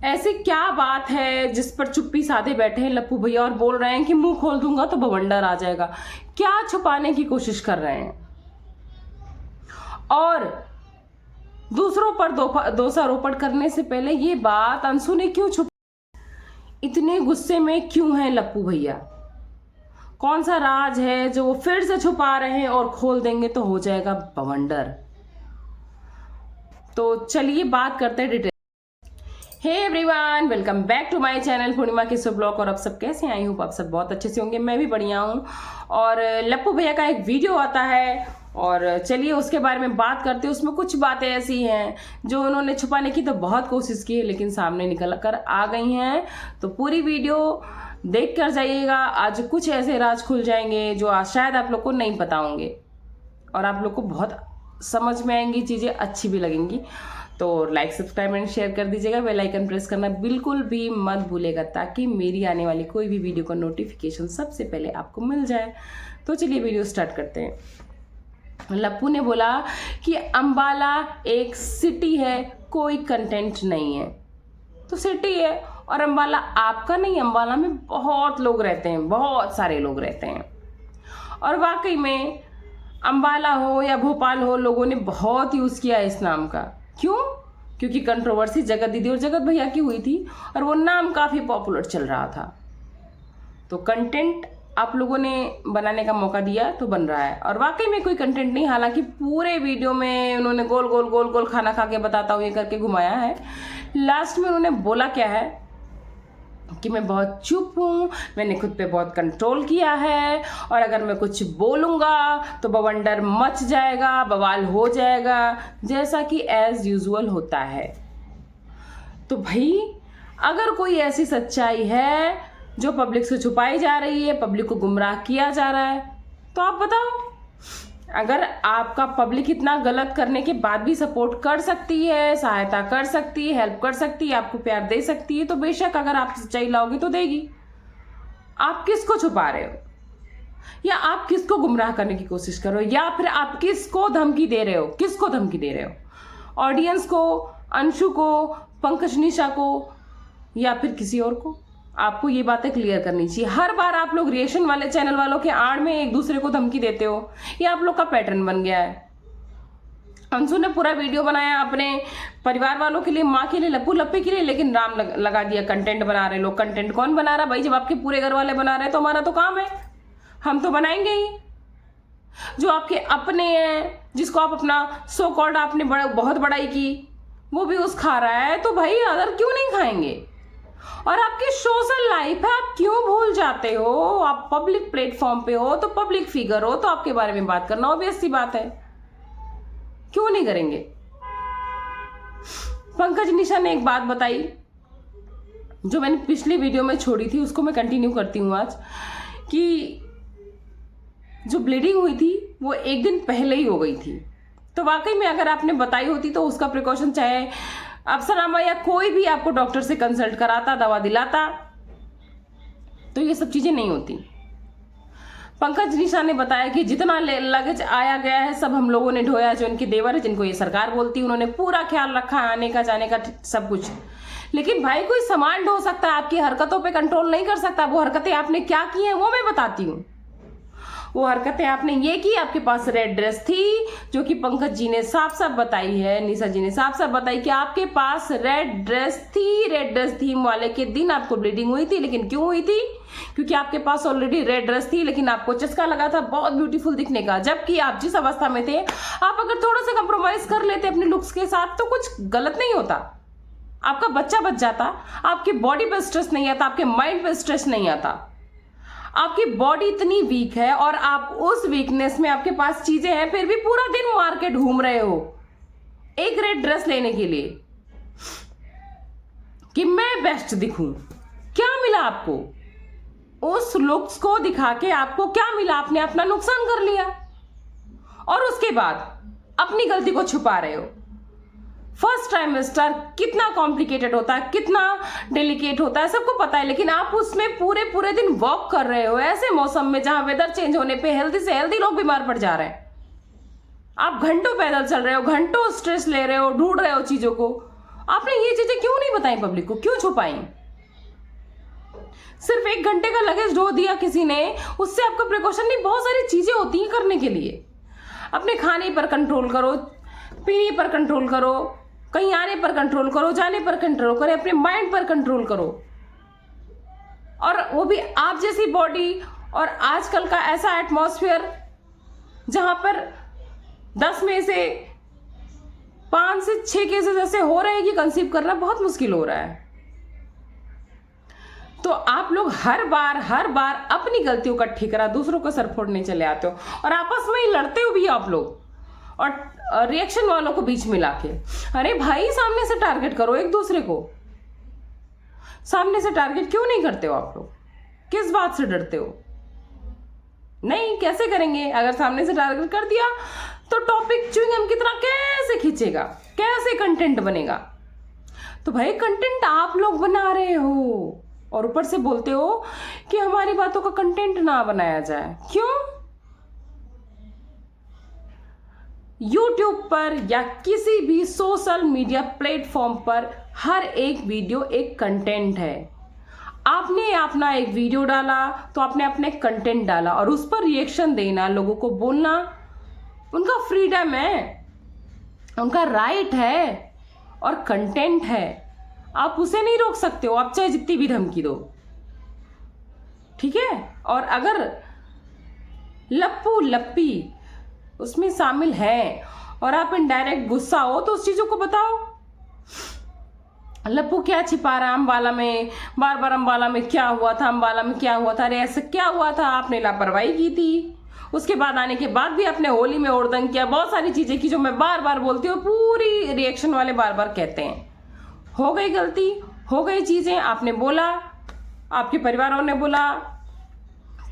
ऐसी क्या बात है जिस पर चुप्पी साधे बैठे हैं लप्पू भैया और बोल रहे हैं कि मुंह खोल दूंगा तो बवंडर आ जाएगा। क्या छुपाने की कोशिश कर रहे हैं और दूसरों पर दोषारोपण करने से पहले ये बात अंशु ने क्यों छुपा? इतने गुस्से में क्यों हैं लप्पू भैया? कौन सा राज है जो वो फिर से छुपा रहे हैं और खोल देंगे तो हो जाएगा बवंडर? तो चलिए बात करते हैं detail. Hey everyone, welcome back to my channel Purnima के शुभ ब्लॉग। और आप सब कैसे हैं? आई हूँ आप सब बहुत अच्छे से होंगे। मैं भी बढ़िया हूँ। और लप्पू भैया का एक वीडियो आता है और चलिए उसके बारे में बात करते हैं। उसमें कुछ बातें ऐसी हैं जो उन्होंने छुपाने की तो बहुत कोशिश की है लेकिन सामने निकल कर आ गई हैं। तो पूरी वीडियो देख कर जाइएगा। आज कुछ ऐसे राज खुल जाएंगे जो आज शायद आप लोग को नहीं पता होंगे और आप लोग को बहुत समझ में आएंगी, चीज़ें अच्छी भी लगेंगी। तो लाइक, सब्सक्राइब एंड शेयर कर दीजिएगा। बेल आइकन प्रेस करना बिल्कुल भी मत भूलेगा ताकि मेरी आने वाली कोई भी वीडियो का नोटिफिकेशन सबसे पहले आपको मिल जाए। तो चलिए वीडियो स्टार्ट करते हैं। लप्पू ने बोला कि अंबाला एक सिटी है, कोई कंटेंट नहीं है। तो सिटी है और अंबाला आपका नहीं, अंबाला में बहुत लोग रहते हैं, बहुत सारे लोग रहते हैं। और वाकई में अंबाला हो या भोपाल हो, लोगों ने बहुत यूज़ किया इस नाम का। क्यों? क्योंकि कंट्रोवर्सी जगत दीदी और जगत भैया की हुई थी और वो नाम काफ़ी पॉपुलर चल रहा था। तो कंटेंट आप लोगों ने बनाने का मौका दिया तो बन रहा है। और वाकई में कोई कंटेंट नहीं, हालांकि पूरे वीडियो में उन्होंने गोल गोल गोल गोल खाना खा के बताता हूँ ये करके घुमाया है। लास्ट में उन्होंने बोला क्या है कि मैं बहुत चुप हूँ, मैंने खुद पे बहुत कंट्रोल किया है और अगर मैं कुछ बोलूँगा तो बवंडर मच जाएगा, बवाल हो जाएगा, जैसा कि एज यूजुअल होता है। तो भाई अगर कोई ऐसी सच्चाई है जो पब्लिक से छुपाई जा रही है, पब्लिक को गुमराह किया जा रहा है, तो आप बताओ। अगर आपका पब्लिक इतना गलत करने के बाद भी सपोर्ट कर सकती है, सहायता कर सकती है, हेल्प कर सकती है, आपको प्यार दे सकती है, तो बेशक अगर आप सच्चाई लाओगे तो देगी। आप किसको छुपा रहे हो या आप किसको गुमराह करने की कोशिश कर रहे हो या फिर आप किसको धमकी दे रहे हो? किसको धमकी दे रहे हो? ऑडियंस को, अंशु को, पंकज निशा को या फिर किसी और को? आपको ये बातें क्लियर करनी चाहिए। हर बार आप लोग रिएक्शन वाले चैनल वालों के आड़ में एक दूसरे को धमकी देते हो, ये आप लोग का पैटर्न बन गया है। अंशु ने पूरा वीडियो बनाया अपने परिवार वालों के लिए, माँ के लिए, लप्पू लप्पे के लिए, लेकिन नाम लगा दिया कंटेंट बना रहे लोग। कंटेंट कौन बना रहा भाई? जब आपके पूरे घर वाले बना रहे हैं तो हमारा तो काम है, हम तो बनाएंगे ही। जो आपके अपने हैं, जिसको आप अपना सो कॉल्ड आपने बहुत बड़ाई की, वो भी उस खा रहा है, तो भाई अदर क्यों नहीं खाएंगे? और आपकी सोशल लाइफ है, आप क्यों भूल जाते हो? आप पब्लिक प्लेटफॉर्म पे हो तो पब्लिक फिगर हो तो आपके बारे में बात करना ऑब्वियस सी बात है। क्यों नहीं करेंगे? पंकज निशा ने एक बात बताई जो मैंने पिछली वीडियो में छोड़ी थी, उसको मैं कंटिन्यू करती हूँ आज, कि जो ब्लीडिंग हुई थी वो एक दिन पहले ही हो गई थी। तो वाकई में अगर आपने बताई होती तो उसका प्रिकॉशन, चाहे अफसरामा या कोई भी आपको डॉक्टर से कंसल्ट कराता, दवा दिलाता, तो ये सब चीजें नहीं होती। पंकज निशा ने बताया कि जितना लगेज आया गया है सब हम लोगों ने ढोया। जो इनके देवर है, जिनको ये सरकार बोलती है, उन्होंने पूरा ख्याल रखा, आने का जाने का सब कुछ। लेकिन भाई कोई सामान ढो सकता है, आपकी हरकतों पे कंट्रोल नहीं कर सकता। वो हरकतें आपने क्या की हैं वो मैं बताती हूँ। वो हरकतें आपने ये की, आपके पास रेड ड्रेस थी, जो कि पंकज जी ने साफ साफ बताई है, निशा जी ने साफ साफ बताई कि आपके पास रेड ड्रेस थी। रेड ड्रेस थीम वाले के दिन आपको ब्लीडिंग हुई थी, लेकिन क्यों हुई थी? क्योंकि आपके पास ऑलरेडी रेड ड्रेस थी, लेकिन आपको चस्का लगा था बहुत ब्यूटीफुल दिखने का। जबकि आप जिस अवस्था में थे, आप अगर थोड़ा सा कंप्रोमाइज कर लेते अपने लुक्स के साथ तो कुछ गलत नहीं होता, आपका बच्चा बच जाता, आपकी बॉडी पे स्ट्रेस नहीं आता, आपके माइंड पे स्ट्रेस नहीं आता। आपकी बॉडी इतनी वीक है और आप उस वीकनेस में आपके पास चीजें हैं, फिर भी पूरा दिन मार्केट घूम रहे हो एक रेड ड्रेस लेने के लिए कि मैं बेस्ट दिखूं। क्या मिला आपको? उस लुक्स को दिखा के आपको क्या मिला? आपने अपना नुकसान कर लिया और उसके बाद अपनी गलती को छुपा रहे हो। फर्स्ट ट्राइमेस्टर कितना कॉम्प्लिकेटेड होता है, कितना डेलिकेट होता है, सबको पता है, लेकिन आप उसमें पूरे पूरे दिन वॉक कर रहे हो ऐसे मौसम में जहां वेदर चेंज होने पे हेल्दी से हेल्दी लोग बीमार पड़ जा रहे हैं। आप घंटों पैदल चल रहे हो, घंटों स्ट्रेस ले रहे हो, ढूंढ रहे हो चीजों को। आपने ये चीजें क्यों नहीं बताई पब्लिक को, क्यों छुपाई? सिर्फ 1 घंटे का लगेज ढो दिया किसी ने, उससे आपका प्रिकॉशन नहीं, बहुत सारी चीजें होती हैं करने के लिए। अपने खाने पर कंट्रोल करो, पीने पर कंट्रोल करो, कहीं आने पर कंट्रोल करो, जाने पर कंट्रोल करो, अपने माइंड पर कंट्रोल करो। और वो भी आप जैसी बॉडी और आजकल का ऐसा एटमॉस्फेयर जहां पर 10 में से 5 से 6 केसेस ऐसे हो रहे हैं कि कंसीव करना बहुत मुश्किल हो रहा है। तो आप लोग हर बार अपनी गलतियों का ठिकरा दूसरों को सर फोड़ने चले आते हो और आपस में ही लड़ते हो भी आप लोग, और रिएक्शन वालों को बीच में लाके। अरे भाई, सामने से टारगेट करो एक दूसरे को। सामने से टारगेट क्यों नहीं करते हो आप लोग? किस बात से डरते हो? नहीं, कैसे करेंगे? अगर सामने से टारगेट कर दिया तो टॉपिक च्युइंगम की तरह कैसे खींचेगा, कैसे कंटेंट बनेगा? तो भाई, कंटेंट आप लोग बना रहे हो और ऊपर से बोलते हो कि हमारी बातों का कंटेंट ना बनाया जाए। क्यों? YouTube पर या किसी भी सोशल मीडिया प्लेटफॉर्म पर हर एक वीडियो एक कंटेंट है। आपने अपना एक वीडियो डाला तो आपने अपने कंटेंट डाला, और उस पर रिएक्शन देना, लोगों को बोलना उनका फ्रीडम है, उनका राइट है और कंटेंट है। आप उसे नहीं रोक सकते हो, आप चाहे जितनी भी धमकी दो, ठीक है? और अगर लप्पू लप्पी उसमें शामिल है और आप इनडायरेक्ट गुस्सा हो तो उस चीजों को बताओ। लप्पू क्या छिपा रहा है अम्बाला में, बार बार अम्बाला में क्या हुआ था, अम्बाला में क्या हुआ था, अरे ऐसा क्या हुआ था, आपने लापरवाही की थी। उसके बाद आने के बाद भी आपने होली में ओरदंग किया, बहुत सारी चीजें की जो मैं बार बार बोलती हूँ, पूरी रिएक्शन वाले बार बार कहते हैं। हो गई गलती, हो गई चीजें, आपने बोला, आपके परिवार वालों ने बोला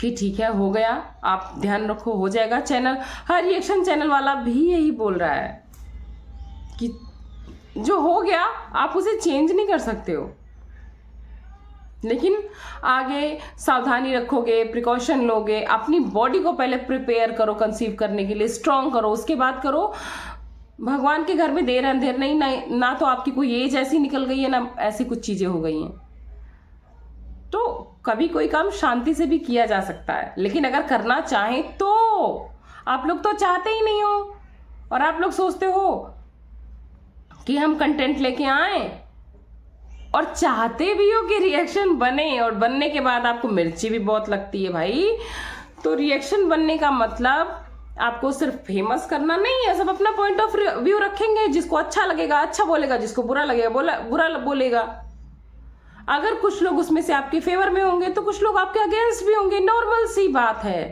कि ठीक है, हो गया, आप ध्यान रखो, हो जाएगा। चैनल, हर रिएक्शन चैनल वाला भी यही बोल रहा है कि जो हो गया आप उसे चेंज नहीं कर सकते हो, लेकिन आगे सावधानी रखोगे, प्रिकॉशन लोगे, अपनी बॉडी को पहले प्रिपेयर करो कंसीव करने के लिए, स्ट्रांग करो, उसके बाद करो। भगवान के घर में देर अंधेर नहीं, ना तो आपकी कोई एज ऐसी निकल गई है, ना ऐसी कुछ चीजें हो गई हैं। तो कभी कोई काम शांति से भी किया जा सकता है, लेकिन अगर करना चाहें तो। आप लोग तो चाहते ही नहीं हो, और आप लोग सोचते हो कि हम कंटेंट लेके आए, और चाहते भी हो कि रिएक्शन बने, और बनने के बाद आपको मिर्ची भी बहुत लगती है भाई। तो रिएक्शन बनने का मतलब आपको सिर्फ फेमस करना नहीं है, सब अपना पॉइंट ऑफ व्यू रखेंगे, जिसको अच्छा लगेगा अच्छा बोलेगा, जिसको बुरा लगेगा बुरा बोलेगा। अगर कुछ लोग उसमें से आपके फेवर में होंगे तो कुछ लोग आपके अगेंस्ट भी होंगे, नॉर्मल सी बात है।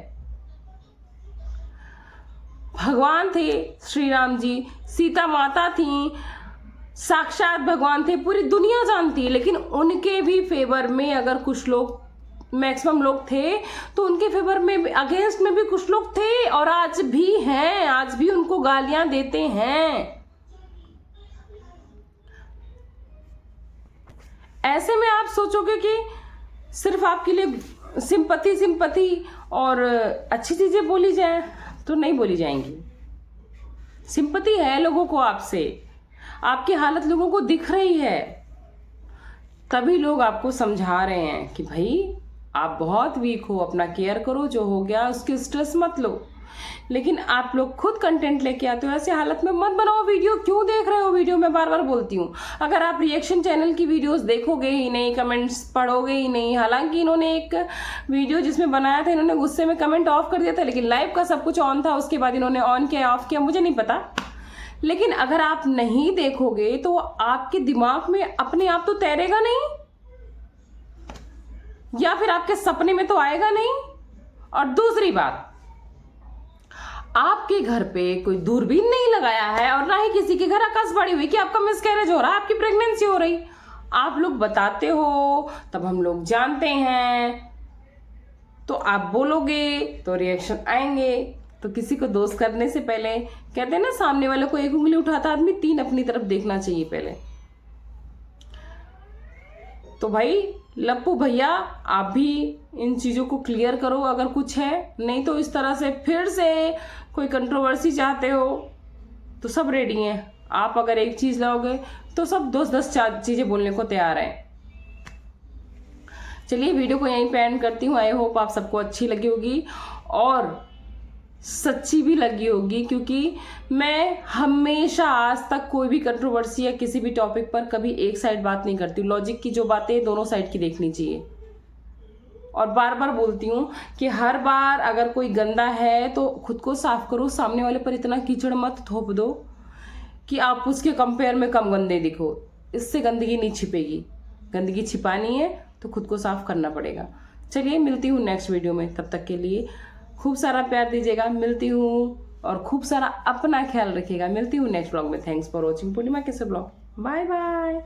भगवान थे श्री राम जी, सीता माता थी, साक्षात भगवान थे, पूरी दुनिया जानती है, लेकिन उनके भी फेवर में अगर कुछ लोग, मैक्सिमम लोग थे, तो उनके फेवर में अगेंस्ट में भी कुछ लोग थे, और आज भी हैं, आज भी उनको गालियां देते हैं। ऐसे में आप सोचोगे कि सिर्फ आपके लिए सिंपैथी और अच्छी चीजें बोली जाए, तो नहीं बोली जाएंगी। सिंपैथी है लोगों को आपसे, आपकी हालत लोगों को दिख रही है, तभी लोग आपको समझा रहे हैं कि भाई आप बहुत वीक हो, अपना केयर करो, जो हो गया उसकी स्ट्रेस मत लो। लेकिन आप लोग खुद कंटेंट लेके आते हो, ऐसे हालत में मत बनाओ वीडियो। क्यों देख रहे हो वीडियो? मैं बार बार बोलती हूँ, अगर आप रिएक्शन चैनल की वीडियोस देखोगे ही नहीं, कमेंट्स पढ़ोगे ही नहीं, हालांकि इन्होंने एक वीडियो जिसमें बनाया था, इन्होंने गुस्से में कमेंट ऑफ कर दिया था, लेकिन लाइव का सब कुछ ऑन था, उसके बाद इन्होंने ऑन किया ऑफ किया मुझे नहीं पता। लेकिन अगर आप नहीं देखोगे तो आपके दिमाग में अपने आप तो तैरेगा नहीं, या फिर आपके सपने में तो आएगा नहीं। और दूसरी बात, आपके घर पे कोई दूरबीन नहीं लगाया है, और ना ही किसी के घर आकाशवाणी हुई कि आपका मिसकैरेज हो रहा है, आपकी प्रेगनेंसी हो रही। आप लोग बताते हो तब हम लोग जानते हैं, तो आप बोलोगे तो रिएक्शन आएंगे। तो किसी को दोष करने से पहले, कहते हैं ना, सामने वाले को एक उंगली उठाता आदमी 3 अपनी तरफ देखना चाहिए पहले। तो भाई लप्पू भैया, आप भी इन चीज़ों को क्लियर करो अगर कुछ है, नहीं तो इस तरह से फिर से कोई कंट्रोवर्सी चाहते हो तो सब रेडी हैं। आप अगर एक चीज़ लाओगे तो सब 10 चीज़ें बोलने को तैयार हैं। चलिए वीडियो को यहीं पे एंड करती हूँ। आई होप आप सबको अच्छी लगी होगी और सच्ची भी लगी होगी, क्योंकि मैं हमेशा आज तक कोई भी कंट्रोवर्सी या किसी भी टॉपिक पर कभी एक साइड बात नहीं करती हूँ। लॉजिक की जो बातें दोनों साइड की देखनी चाहिए। और बार बार बोलती हूँ कि हर बार अगर कोई गंदा है तो खुद को साफ करो, सामने वाले पर इतना कीचड़ मत थोप दो कि आप उसके कंपेयर में कम गंदे दिखो। इससे गंदगी नहीं छिपेगी। गंदगी छिपानी है तो खुद को साफ करना पड़ेगा। चलिए मिलती हूँ नेक्स्ट वीडियो में, तब तक के लिए खूब सारा प्यार दीजिएगा। मिलती हूँ और खूब सारा अपना ख्याल रखिएगा। मिलती हूँ नेक्स्ट ब्लॉग में। थैंक्स फॉर वॉचिंग पूर्णिमा कैसे ब्लॉग। Bye bye.